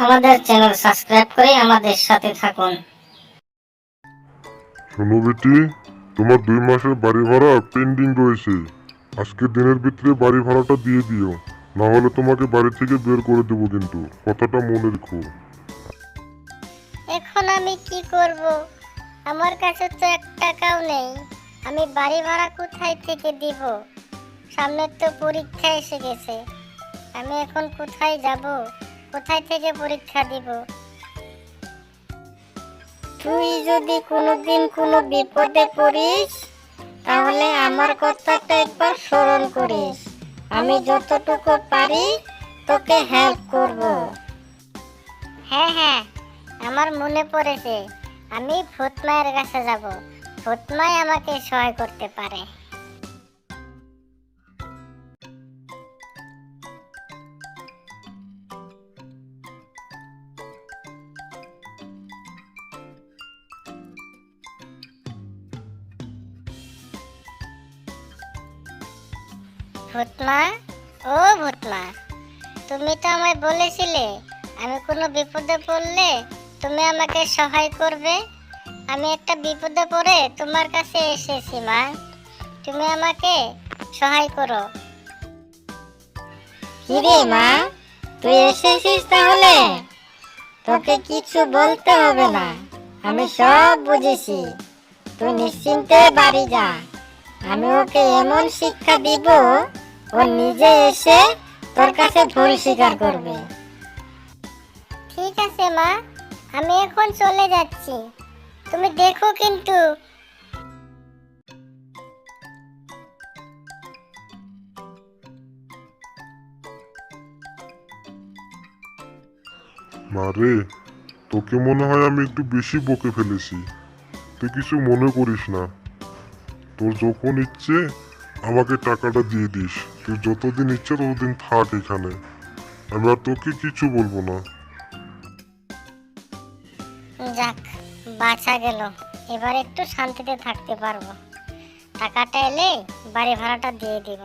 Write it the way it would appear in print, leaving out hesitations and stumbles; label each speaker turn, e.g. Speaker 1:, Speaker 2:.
Speaker 1: আমাদের channel subscribe করে আমাদের সাথে থাকুন।
Speaker 2: শোনো বেটি, তোমার 2 মাসের বাড়ি ভাড়া পেন্ডিং রয়েছে। আজকের দিনের ভিতরে বাড়ি ভাড়াটা দিয়ে দিও, না হলে তোমাকে বাড়ি থেকে বের করে দেবো, কিন্তু কথাটা মনে রেখো।
Speaker 3: এখন আমি কি করব? আমার কাছে তো 1 টাকাও নেই। আমি বাড়ি ভাড়া কোথায় থেকে দিব? সামনের তো পরীক্ষা এসে গেছে। আমি এখন কোথায় যাব? কোথায় থেকে পরীক্ষা দিব? তুই যদি কোনোদিন কোনো বিপদে পড়িস, তাহলে আমার কথাটা একবার স্মরণ করিস। আমি যতটুকু পারি তোকে হেল্প করব। হ্যাঁ হ্যাঁ, আমার মনে পড়েছে। আমি ভূতমায়ের কাছে যাব। ভূতমাই আমাকে সহায় করতে পারে। ভূতমা, ও ভূতমা, তুমি তো আমায় বলেছিলে আমি কোনো বিপদে পড়লে তুমি আমাকে সহায় করবে। আমি একটা বিপদে পড়ে তোমার কাছে এসেছি মা। তুমি আমাকে সহায় করো। কিরে মা, তুই এসেছিস তাহলে? তোকে কিছু বলতে হবে না, আমি সব বুঝেছি। তুই নিশ্চিন্তে বাড়ি যা। আমি ওকে এমন শিক্ষা দিব, ও নিজে এসে তোর কাছে ভুল স্বীকার করবে। ঠিক আছে মা, আমি এখন চলে যাচ্ছি। তুমি দেখো কিন্তু।
Speaker 2: মারে, তোকে মনে হয় আমি একটু বেশি বকে ফেলেছি। তুই কিছু মনে করিস না। তোর যখন ইচ্ছে আমাকে টাকাটা দিয়ে দিস। তুই যতদিন ইচ্ছে ততদিন থাক এখানে। আমি আর তোকে কিছু বলবো না।
Speaker 3: যাক, বাঁচা গেল। এবার একটু শান্তিতে থাকতে পারবো। টাকাটা এলে বাড়ি ভাড়াটা দিয়ে দিব।